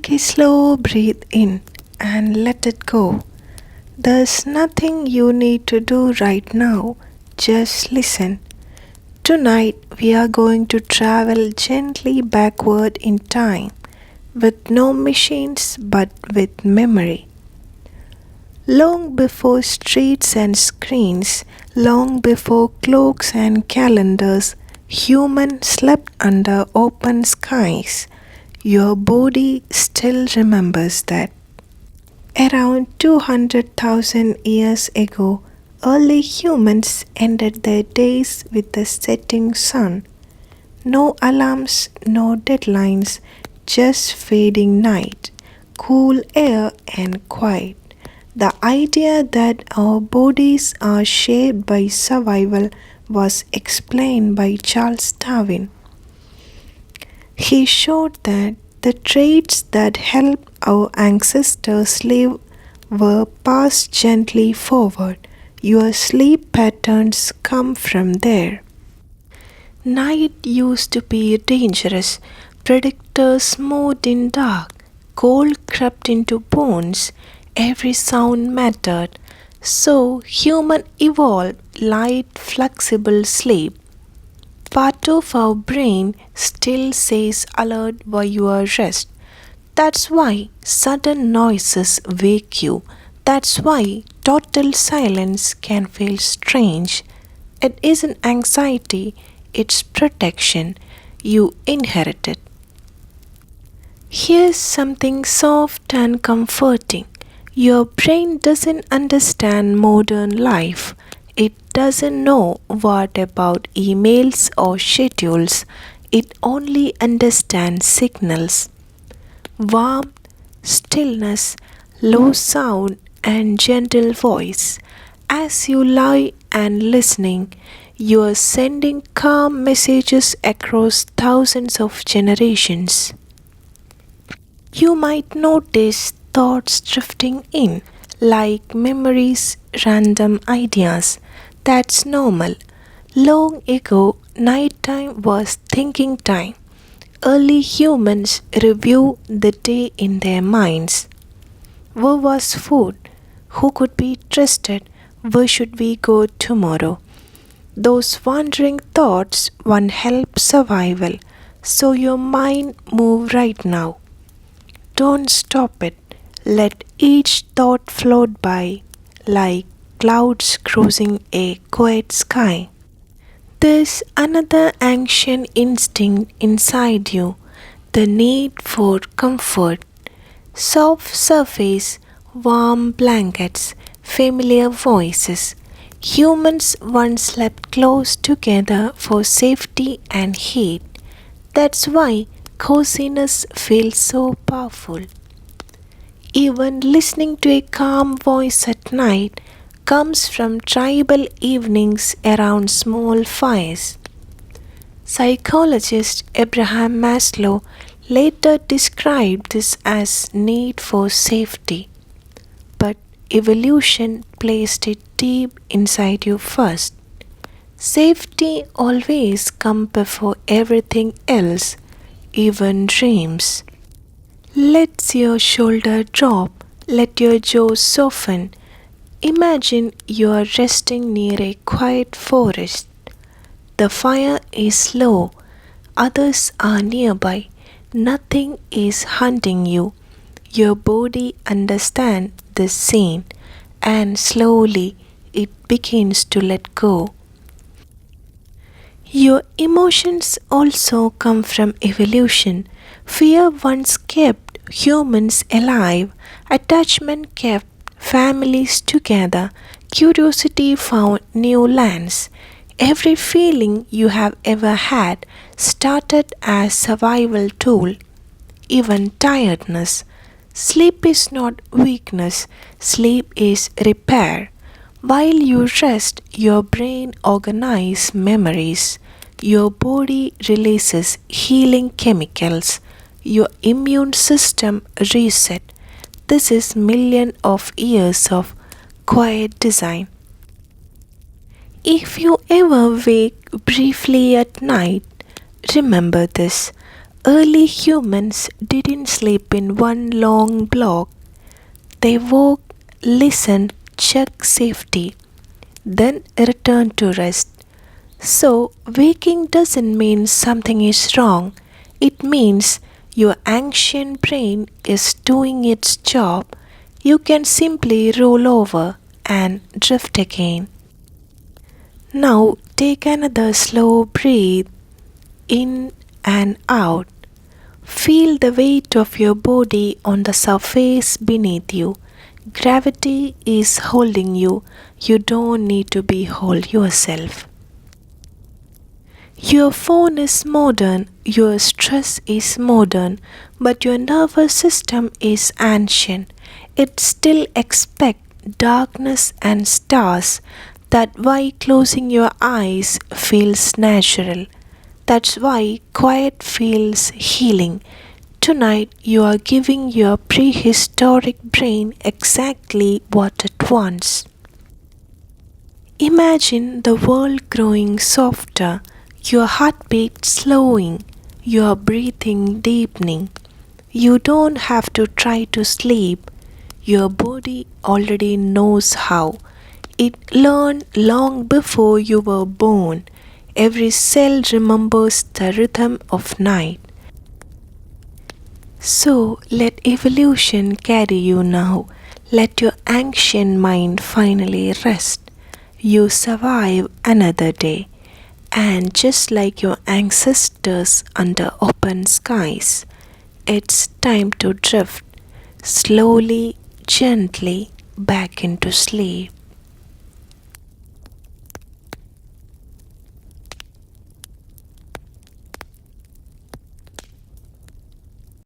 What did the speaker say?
Take a slow breath in and let it go. There's nothing you need to do right now. Just listen. Tonight we are going to travel gently backward in time with no machines but with memory. Long before streets and screens, long before clocks and calendars, humans slept under open skies. Your body still remembers that. Around 200,000 years ago, early humans ended their days with the setting sun. No alarms, no deadlines, just fading night, cool air, and quiet. The idea that our bodies are shaped by survival was explained by Charles Darwin. He showed that the traits that helped our ancestors live were passed gently forward. Your sleep patterns come from there. Night used to be dangerous. Predators moved in dark. Cold crept into bones. Every sound mattered. So human evolved light, flexible sleep. Part of our brain still says alert while you are rest. That's why sudden noises wake you. That's why total silence can feel strange. It isn't anxiety, it's protection. You inherit it. Here's something soft and comforting. Your brain doesn't understand modern life. It doesn't know what about emails or schedules. It only understands signals. Warmth, stillness, low sound, and gentle voice. As you lie and listening, you are sending calm messages across thousands of generations. You might notice thoughts drifting in, like memories, random ideas. That's normal. Long ago, nighttime was thinking time. Early humans review the day in their minds. Where was food? Who could be trusted? Where should we go tomorrow? Those wandering thoughts won't help survival. So your mind move right now. Don't stop it. Let each thought float by like clouds cruising a quiet sky. There's another ancient instinct inside you, the need for comfort. Soft surface, warm blankets, familiar voices. Humans once slept close together for safety and heat. That's why coziness feels so powerful. Even listening to a calm voice at night comes from tribal evenings around small fires. Psychologist Abraham Maslow later described this as need for safety, but evolution placed it deep inside you first. Safety always comes before everything else, even dreams. Let your shoulder drop, let your jaw soften. Imagine you are resting near a quiet forest. The fire is low, others are nearby. Nothing is hunting you. Your body understands this scene, and slowly it begins to let go. Your emotions also come from evolution. Fear once kept humans alive, attachment kept families together, curiosity found new lands. Every feeling you have ever had started as survival tool, even tiredness. Sleep is not weakness, sleep is repair. While you rest, your brain organizes memories. Your body releases healing chemicals. Your immune system reset. This is millions of years of quiet design. If you ever wake briefly at night, remember this. Early humans didn't sleep in one long block. They woke, listened, checked safety, then returned to rest. So, waking doesn't mean something is wrong, it means your ancient brain is doing its job. You can simply roll over and drift again. Now, take another slow breath in and out. Feel the weight of your body on the surface beneath you. Gravity is holding you. You don't need to be hold yourself. Your phone is modern, your stress is modern, but your nervous system is ancient. It still expects darkness and stars. That's why closing your eyes feels natural. That's why quiet feels healing. Tonight you are giving your prehistoric brain exactly what it wants. Imagine the world growing softer, your heartbeat slowing, your breathing deepening. You don't have to try to sleep. Your body already knows how. It learned long before you were born. Every cell remembers the rhythm of night. So let evolution carry you now. Let your ancient mind finally rest. You survive another day. And just like your ancestors under open skies, it's time to drift slowly, gently back into sleep.